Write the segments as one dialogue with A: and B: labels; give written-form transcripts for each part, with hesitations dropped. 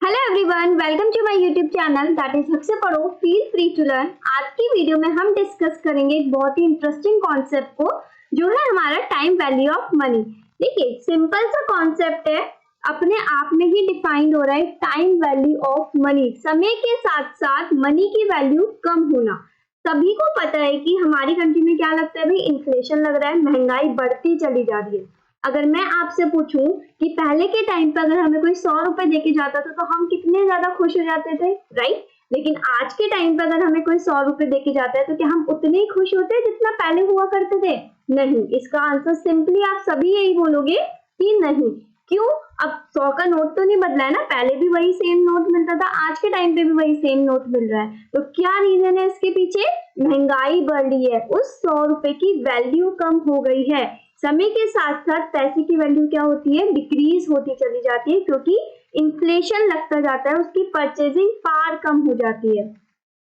A: Hello everyone, welcome to my YouTube channel that is हक से पढ़ो फील फ्री टू लर्न। आज की वीडियो में हम डिस्कस करेंगे एक बहुत ही इंटरेस्टिंग कॉन्सेप्ट को, जो है हमारा टाइम वैल्यू ऑफ मनी। देखिए, सिंपल सा कॉन्सेप्ट है, अपने आप में ही डिफाइंड हो रहा है टाइम वैल्यू ऑफ मनी। समय के साथ साथ मनी की वैल्यू कम होना। सभी को पता है कि हमारी कंट्री में क्या लगता है भाई, इन्फ्लेशन लग रहा है, महंगाई बढ़ती चली जा रही है। अगर मैं आपसे पूछूं कि पहले के टाइम पे अगर हमें कोई 100 रुपए देके जाता था तो हम कितने ज्यादा खुश हो जाते थे, राइट? लेकिन आज के टाइम पे अगर हमें कोई 100 रुपए देके जाता है तो क्या हम उतने ही खुश होते हैं जितना पहले हुआ करते थे? नहीं। इसका आंसर सिंपली आप सभी यही बोलोगे कि नहीं। क्यों? अब 100 का नोट तो नहीं बदला है ना, पहले भी वही सेम नोट मिलता था, आज के टाइम पे भी वही सेम नोट मिल रहा है। तो क्या रीजन है इसके पीछे? महंगाई बढ़ रही है, उस 100 रुपए की वैल्यू कम हो गई है। समय के साथ साथ पैसे की वैल्यू क्या होती है? डिक्रीज होती चली जाती है, क्योंकि इन्फ्लेशन लगता जाता है, उसकी परचेजिंग पावर कम हो जाती है।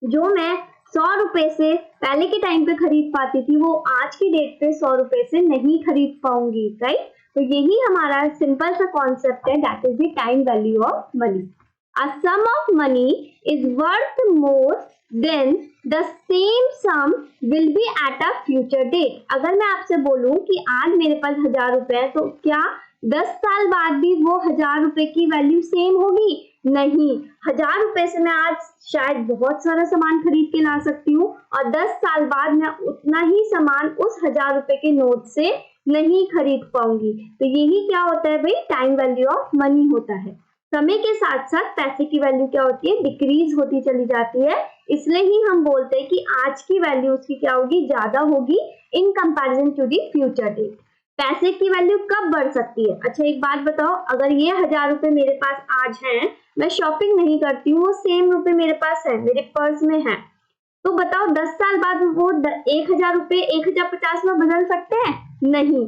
A: जो मैं 100 रुपए से पहले के टाइम पे खरीद पाती थी, वो आज की डेट पे 100 रुपए से नहीं खरीद पाऊंगी, राइट? तो यही हमारा सिंपल सा कॉन्सेप्ट है, that is the time value of money. A sum of money is worth more than the same sum will be at a future date। अगर मैं आपसे बोलूं कि आज मेरे पास 1000 रुपए है, तो क्या 10 साल बाद भी वो 1000 रुपए की वैल्यू सेम होगी? नहीं। 1000 रुपए से मैं आज शायद बहुत सारा सामान खरीद के ला सकती हूँ, और 10 साल बाद मैं उतना ही सामान उस 1000 रुपए के नोट से नहीं खरीद पाऊंगी। तो यही क्या होता है भाई, टाइम वैल्यू ऑफ मनी होता है। समय के साथ साथ पैसे की वैल्यू क्या होती है? डिक्रीज होती चली जाती है। इसलिए ही हम बोलते हैं कि आज की वैल्यू उसकी क्या होगी? ज्यादा होगी in comparison to the future date. पैसे की वैल्यू कब बढ़ सकती है? अच्छा, एक बात बताओ, अगर ये 1000 रुपए मेरे पास आज हैं, मैं शॉपिंग नहीं करती हूँ, वो सेम रुपए मेरे पास है, मेरे पर्स में है, तो बताओ 10 साल बाद वो 1000 रुपए 1050 में बदल सकते हैं? नहीं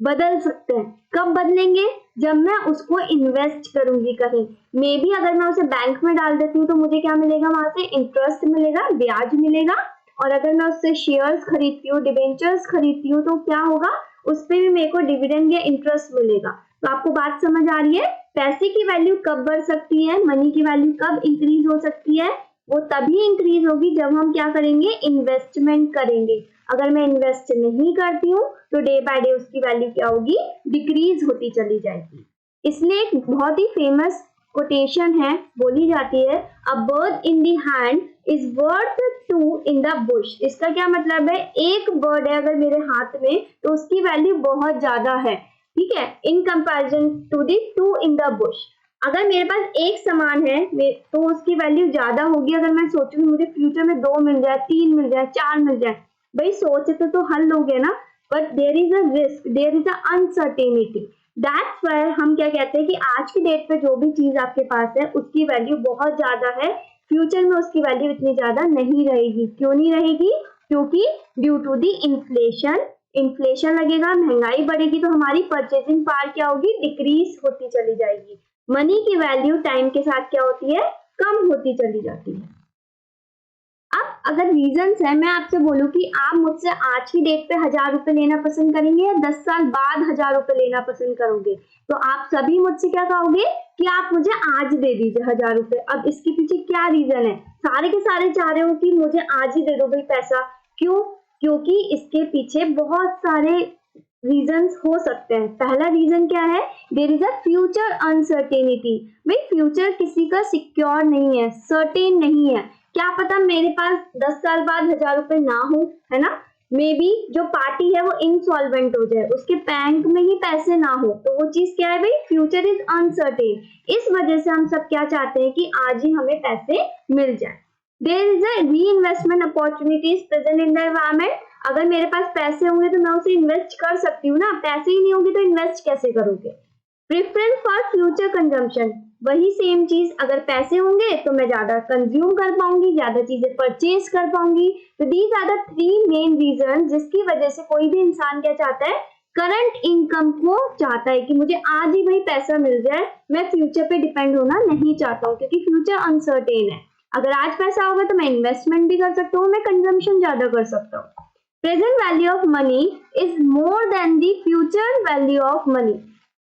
A: बदल सकते हैं। कब बदलेंगे? जब मैं उसको इन्वेस्ट करूंगी कहीं। मे बी अगर मैं उसे बैंक में डाल देती हूँ तो मुझे क्या मिलेगा? वहां से इंटरेस्ट मिलेगा, ब्याज मिलेगा। और अगर मैं उससे शेयर्स खरीदती हूँ, डिबेंचर्स खरीदती हूँ, तो क्या होगा? उस पर भी मेरे को डिविडेंड या इंटरेस्ट मिलेगा। तो आपको बात समझ आ रही है? पैसे की वैल्यू कब बढ़ सकती है, मनी की वैल्यू कब इंक्रीज हो सकती है? वो तभी इंक्रीज होगी जब हम क्या करेंगे? इन्वेस्टमेंट करेंगे। अगर मैं इन्वेस्ट नहीं करती हूँ तो डे बाय डे उसकी वैल्यू क्या होगी? डिक्रीज होती चली जाएगी। इसलिए एक बहुत ही फेमस कोटेशन है, बोली जाती है, a bird in the hand is worth two in the bush. इसका क्या मतलब है? एक बर्ड है अगर मेरे हाथ में तो उसकी वैल्यू बहुत ज्यादा है, ठीक है, in comparison to the two in the bush. अगर मेरे पास एक सामान है तो उसकी वैल्यू ज्यादा होगी। अगर मैं सोचूं मुझे फ्यूचर में 2 मिल जाए, 3 मिल जाए, 4 मिल जाए, भाई सोचते तो हल लोगे ना, but there is a risk, there is a uncertainty. That's why हम क्या कहते हैं कि आज की डेट पे जो भी चीज आपके पास है उसकी वैल्यू बहुत ज्यादा है, फ्यूचर में उसकी वैल्यू इतनी ज्यादा नहीं रहेगी। क्यों नहीं रहेगी? क्योंकि ड्यू टू दी इन्फ्लेशन लगेगा, महंगाई बढ़ेगी, तो हमारी परचेजिंग पावर क्या होगी? डिक्रीज होती चली जाएगी। मनी की वैल्यू टाइम के साथ क्या होती है? कम होती चली जाती है। अब अगर रीजंस है, मैं आपसे बोलूं कि आप मुझसे आज की डेट पे 1000 रुपए लेना पसंद करेंगे या 10 साल बाद 1000 रुपए लेना पसंद करोगे, तो आप सभी मुझसे क्या कहोगे कि आप मुझे आज दे दीजिए 1000 रुपए। अब इसके पीछे क्या रीजन है? सारे के सारे चाह रहे हो कि मुझे आज ही दे दो भाई पैसा। क्यों? क्योंकि इसके पीछे बहुत सारे रीजंस हो सकते हैं। पहला रीजन क्या है? There is a future uncertainty. भाई फ्यूचर किसी का सिक्योर नहीं है, सर्टेन नहीं है। क्या पता मेरे पास 10 साल बाद 1000 रुपए ना हो, है ना? मे बी जो पार्टी है वो इनसॉल्वेंट हो जाए, उसके बैंक में ही पैसे ना हो, तो वो चीज क्या है भाई? Future is uncertain. इस वजह से हम सब क्या चाहते हैं कि आज ही हमें पैसे मिल जाए। देयर इज अ री investment opportunities present in the environment. अगर मेरे पास पैसे होंगे तो मैं उसे इन्वेस्ट कर सकती हूँ ना, पैसे ही नहीं होंगे तो इन्वेस्ट कैसे करोगे? प्रेफरेंस फॉर फ्यूचर कंजम्पशन, वही सेम चीज, अगर पैसे होंगे तो मैं ज्यादा कंज्यूम कर पाऊंगी, ज्यादा चीजें परचेज कर पाऊंगी। तो these are the 3 main reason जिसकी वजह से कोई भी इंसान क्या चाहता है? करंट इनकम को चाहता है कि मुझे आज ही भाई पैसा मिल जाए, मैं फ्यूचर पे डिपेंड होना नहीं चाहता हूँ, क्योंकि फ्यूचर अनसर्टेन है। अगर आज पैसा होगा तो मैं इन्वेस्टमेंट भी कर सकता हूँ, मैं कंजम्पशन ज्यादा कर सकता हूँ। Present value of money is more than the future value of money.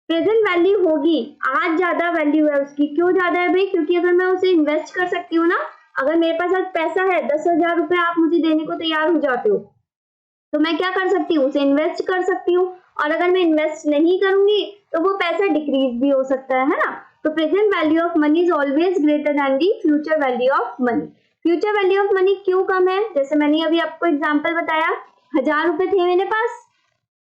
A: Present value होगी, आज ज्यादा वैल्यू है उसकी। क्यों ज्यादा है भाई? क्योंकि अगर मैं उसे इन्वेस्ट कर सकती हूँ ना, अगर मेरे पास आज पैसा है 10,000 रुपए आप मुझे देने को तैयार हो जाते हो, तो मैं क्या कर सकती हूँ? उसे इन्वेस्ट कर सकती हूँ। और अगर मैं इन्वेस्ट नहीं करूंगी तो वो पैसा डिक्रीज भी हो सकता है ना। तो present value of money is always greater than the future value of money. Future value of money क्यों कम है? जैसे मैंने अभी आपको एग्जांपल बताया, 1,000 रुपए थे मेरे पास,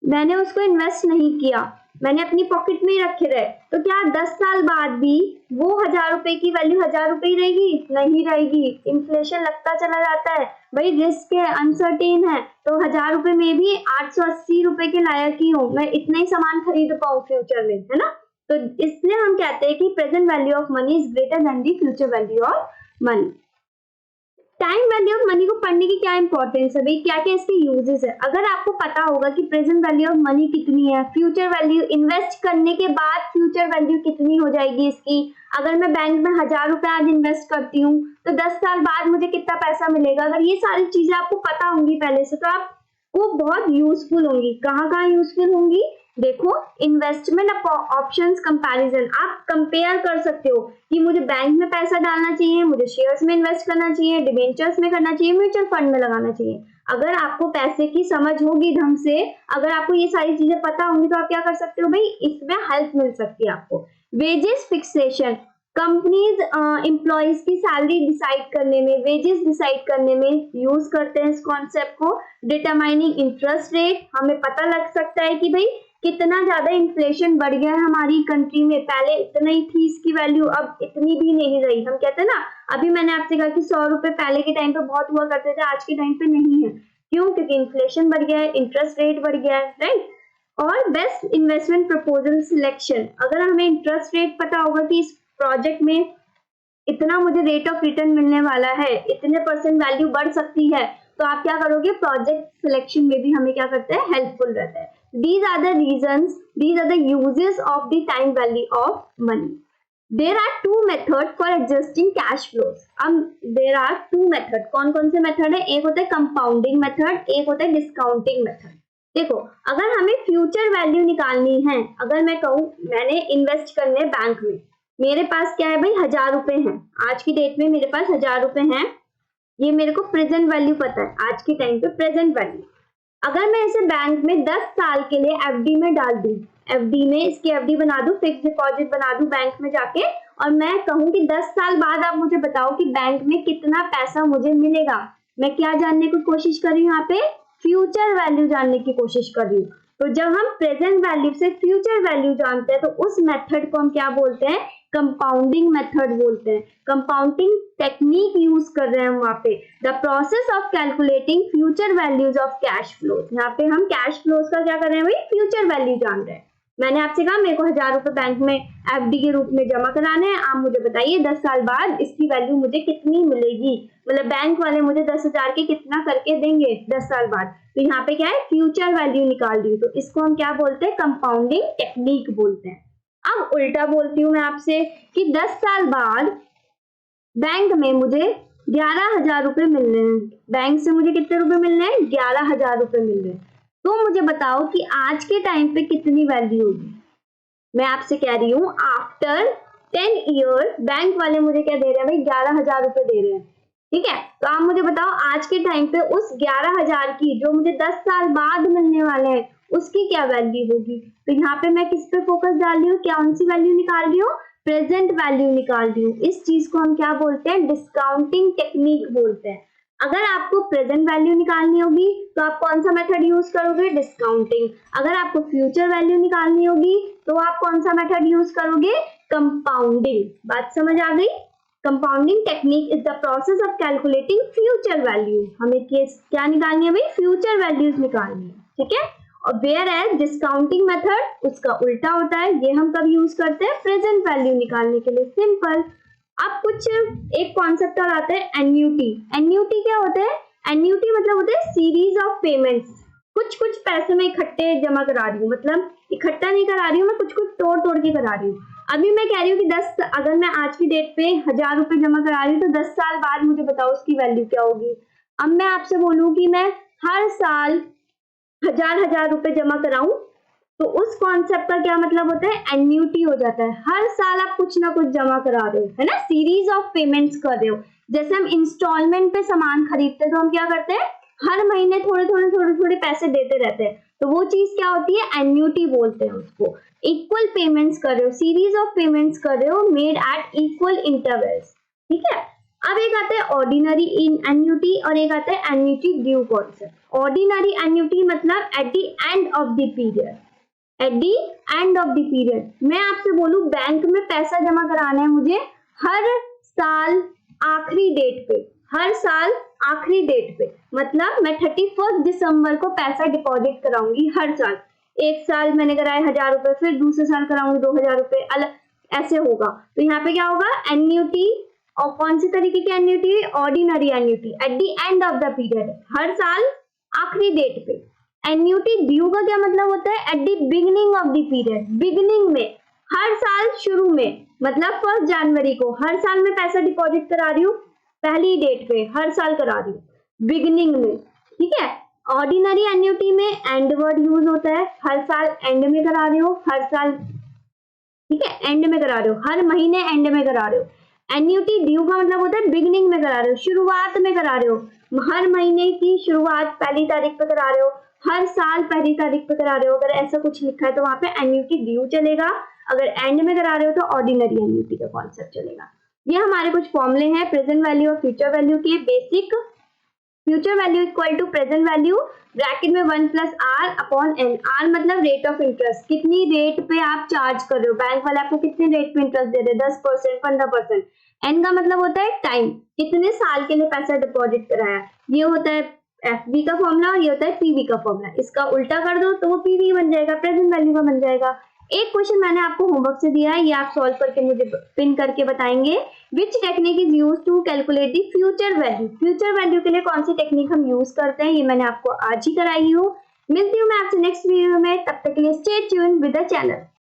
A: मैंने उसको इन्वेस्ट नहीं किया, मैंने अपनी पॉकेट में ही रखे रहे, तो क्या 10 साल बाद भी वो 1,000 रुपए की वैल्यू 1,000 रुपए ही रहेगी? नहीं रहेगी। इन्फ्लेशन लगता चला जाता है भाई, रिस्क है, अनसर्टेन है, तो 1,000 रुपए में भी 880 रुपए के लायक ही हूँ, मैं इतना ही सामान खरीद पाऊँ फ्यूचर में, है ना। तो इसलिए हम कहते हैं कि present value of money is greater than the future value of money. Time value of money को पढ़ने की क्या इंपॉर्टेंस है भाई, क्या क्या इसके यूजेस है? अगर आपको पता होगा कि प्रेजेंट वैल्यू ऑफ मनी कितनी है, फ्यूचर वैल्यू इन्वेस्ट करने के बाद फ्यूचर वैल्यू कितनी हो जाएगी इसकी, अगर मैं बैंक में 1,000 रुपए आज इन्वेस्ट करती हूँ तो 10 साल बाद मुझे कितना पैसा मिलेगा, अगर ये सारी चीजें आपको पता होंगी पहले से, तो आपको बहुत यूजफुल होंगी। कहाँ कहाँ यूजफुल होंगी? देखो, इन्वेस्टमेंट ऑप्शंस कंपैरिजन, आप कंपेयर कर सकते हो कि मुझे बैंक में पैसा डालना चाहिए, मुझे शेयर्स में इन्वेस्ट करना चाहिए, डिबेंचर्स में करना चाहिए, म्यूचुअल फंड में लगाना चाहिए। अगर आपको पैसे की समझ होगी ढंग से, अगर आपको ये सारी चीजें पता होंगी, तो आप क्या कर सकते हो भाई, इसमें हेल्प मिल सकती है आपको। वेजेस फिक्सेशन, कंपनीज एम्प्लॉइज की सैलरी डिसाइड करने में, वेजेस डिसाइड करने में यूज करते हैं इस कॉन्सेप्ट को। डिटरमाइनिंग इंटरेस्ट रेट, हमें पता लग सकता है कि भाई कितना ज्यादा इन्फ्लेशन बढ़ गया है हमारी कंट्री में, पहले इतना ही थी इसकी वैल्यू, अब इतनी भी नहीं रही। हम कहते हैं ना, अभी मैंने आपसे कहा कि 100 रुपए पहले के टाइम पे बहुत हुआ करते थे, आज के टाइम पे नहीं है। क्यों? क्योंकि इन्फ्लेशन बढ़ गया है, इंटरेस्ट रेट बढ़ गया है, राइट। और बेस्ट इन्वेस्टमेंट प्रपोजल सिलेक्शन, अगर हमें इंटरेस्ट रेट पता होगा कि इस प्रोजेक्ट में इतना मुझे रेट ऑफ रिटर्न मिलने वाला है, इतने % वैल्यू बढ़ सकती है, तो आप क्या करोगे? प्रोजेक्ट सिलेक्शन में भी हमें क्या करता है? हेल्पफुल रहता है। These are the reasons, these are the uses of the time value of money. There are two methods for adjusting cash flows. अब there are two methods. कौन कौन से मेथड है? एक होता है कंपाउंडिंग मेथड, एक होता है डिस्काउंटिंग मेथड। देखो, अगर हमें फ्यूचर वैल्यू निकालनी है, अगर मैं कहूँ मैंने इन्वेस्ट करने बैंक में, मेरे पास क्या है भाई? 1,000 रुपए हैं, आज की डेट में मेरे पास 1,000 रुपए हैं, ये मेरे को प्रेजेंट वैल्यू पता है, आज के टाइम पे प्रेजेंट वैल्यू। अगर मैं इसे बैंक में 10 साल के लिए एफडी में डाल दूं, एफडी में इसकी एफडी बना दूं, फिक्स डिपॉजिट बना दूं बैंक में जाके, और मैं कहूं कि 10 साल बाद आप मुझे बताओ कि बैंक में कितना पैसा मुझे मिलेगा, मैं क्या जानने की कोशिश कर रही हूँ यहाँ पे? फ्यूचर वैल्यू जानने की कोशिश कर रही हूँ। तो जब हम प्रेजेंट वैल्यू से फ्यूचर वैल्यू जानते हैं, तो उस मेथड को हम क्या बोलते हैं? कंपाउंडिंग मेथड बोलते हैं। कंपाउंडिंग टेक्निक यूज कर रहे हैं हम वहां पे। The process of calculating future values of cash flows, यहाँ पे हम कैश फ्लोज का क्या कर रहे हैं भाई? फ्यूचर वैल्यू जान रहे हैं। मैंने आपसे कहा मेरे को 1,000 रुपए बैंक में एफडी के रूप में जमा कराने हैं, आप मुझे बताइए 10 साल बाद इसकी वैल्यू मुझे कितनी मिलेगी, मतलब बैंक वाले मुझे 10,000 के कितना करके देंगे 10 साल बाद। तो यहाँ पे क्या है? फ्यूचर वैल्यू निकाल दी, तो इसको हम क्या बोलते हैं? कंपाउंडिंग टेक्निक बोलते हैं। अब उल्टा बोलती हूँ मैं आपसे कि 10 साल बाद बैंक में मुझे 11,000 रुपए मिल रहे हैं, बैंक से मुझे कितने रुपए मिल रहे हैं? 11,000 रुपए मिल रहे हैं। तो मुझे बताओ कि आज के टाइम पे कितनी वैल्यू होगी? मैं आपसे कह रही हूँ आफ्टर 10 ईयर बैंक वाले मुझे क्या दे रहे हैं भाई? 11,000 रुपए दे रहे हैं, ठीक है। तो आप मुझे बताओ आज के टाइम पे उस 11,000 की जो मुझे 10 साल बाद मिलने वाले हैं उसकी क्या वैल्यू होगी? तो यहाँ पे मैं किस पे फोकस डाल रही हूँ? कौन सी वैल्यू निकाल रही हूँ? प्रेजेंट वैल्यू निकाल रही हूँ। इस चीज को हम क्या बोलते हैं? डिस्काउंटिंग टेक्निक बोलते हैं। अगर आपको प्रेजेंट वैल्यू निकालनी होगी तो आप कौन सा मेथड यूज करोगे? डिस्काउंटिंग। अगर आपको फ्यूचर वैल्यू निकालनी होगी तो आप कौन सा मेथड यूज करोगे? कंपाउंडिंग। बात समझ आ गई? Compounding technique is the process of calculating future value. हमें क्या निकालनी है भाई? फ्यूचर वैल्यूज निकालनी है, ठीक है। और वेयर एज डिस्काउंटिंग मेथड उसका उल्टा होता है, ये हम कब यूज करते हैं? प्रेजेंट वैल्यू निकालने के लिए। सिंपल। अब कुछ एक कॉन्सेप्ट और आता है एन्युटी। एन्युटी क्या होता है? एन्युटी मतलब होता है सीरीज ऑफ पेमेंट्स। कुछ कुछ पैसे में इकट्ठे जमा करा रही हूँ, मतलब इकट्ठा नहीं करा रही हूँ मैं, कुछ कुछ तोड़ तोड़ के करा रही हूँ। अभी मैं कह रही हूँ कि अगर मैं आज की डेट पे 1,000 रुपए जमा करा रही हूँ तो 10 साल बाद मुझे बताओ उसकी वैल्यू क्या होगी। अब मैं आपसे बोलूँ कि मैं हर साल 1,000 रुपए जमा कराऊं तो उस कॉन्सेप्ट का क्या मतलब होता है, एन्युटी हो जाता है। हर साल आप कुछ ना कुछ जमा करा रहे हो, है ना, सीरीज ऑफ पेमेंट्स कर रहे हो। जैसे हम इंस्टॉलमेंट पे सामान खरीदते हैं तो हम क्या करते हैं, हर महीने थोड़े पैसे देते रहते हैं, तो वो चीज क्या होती है, एन्युटी बोलते हैं उसको। इक्वल पेमेंट्स कर रहे हो, सीरीज ऑफ पेमेंट्स कर रहे हो, मेड एट इक्वल इंटरवल्स, ठीक है। अब एक आता है ऑर्डिनरी इन एन्युटी और एक आता है annuity due concept. Ordinary annuity मतलब at the end of the period, at the end of the period. मैं आपसे बोलूं बैंक में पैसा जमा कराना है मुझे हर साल आखिरी डेट पे, हर साल आखिरी डेट पे, मतलब मैं 31 दिसंबर को पैसा डिपॉजिट कराऊंगी हर साल। एक साल मैंने कराए 1000 रुपए, फिर दूसरे साल कराऊंगी 2000 रुपए, अलग ऐसे होगा। तो यहाँ पे क्या होगा, एन्युटी, और कौन सी तरीके की annuity, ordinary annuity, at the end of the period, हर साल आखिरी डेट पे। एन्युटी ड्यू का क्या मतलब होता है, at the beginning of the period, beginning में, हर साल शुरू में, मतलब 1 जनवरी को हर साल मैं पैसा डिपॉजिट करा रही हूँ, पहली डेट पे हर साल करा रही हूँ, बिगिनिंग में, ठीक है। ऑर्डिनरी एन्युटी में एंड वर्ड यूज होता है, हर साल एंड में करा रहे हो, हर साल, ठीक है, एंड में करा रहे हो, हर महीने एंड में करा रहे हो। एन्युटी ड्यू का मतलब होता है बिगिनिंग में करा रहे हो, शुरुआत में करा रहे हो, हर महीने की शुरुआत पहली तारीख पे करा रहे हो, हर साल पहली तारीख पे करा रहे हो। अगर ऐसा कुछ लिखा है तो वहां पे एन्युटी ड्यू चलेगा, अगर एंड में करा रहे हो तो ऑर्डिनरी एन्युटी का कॉन्सेप्ट चलेगा। ये हमारे कुछ फॉर्मूले हैं प्रेजेंट वैल्यू और फ्यूचर वैल्यू के basic. Future value equal to present value bracket में 1 plus R upon N. R मतलब रेट ऑफ इंटरेस्ट, कितनी रेट पे आप चार्ज कर रहे हो, बैंक वाले आपको कितने रेट पे इंटरेस्ट दे रहे हैं, 10%, 15%। एन का मतलब होता है टाइम, कितने साल के लिए पैसा डिपॉजिट कराया। ये होता है एफबी का फॉर्मूला और ये होता है पीवी का फॉर्मूला। इसका उल्टा कर दो तो वो पीवी बन जाएगा, प्रेजेंट वैल्यू का बन जाएगा। एक क्वेश्चन मैंने आपको होमवर्क से दिया है, ये आप सॉल्व करके मुझे पिन करके बताएंगे। Which technique is use to calculate the future value. Future value के लिए कौन सी टेक्निक हम यूज करते हैं, ये मैंने आपको आज ही कराई हूँ। मिलती हूँ मैं आपसे नेक्स्ट वीडियो में, तब तक के लिए stay tuned with the channel.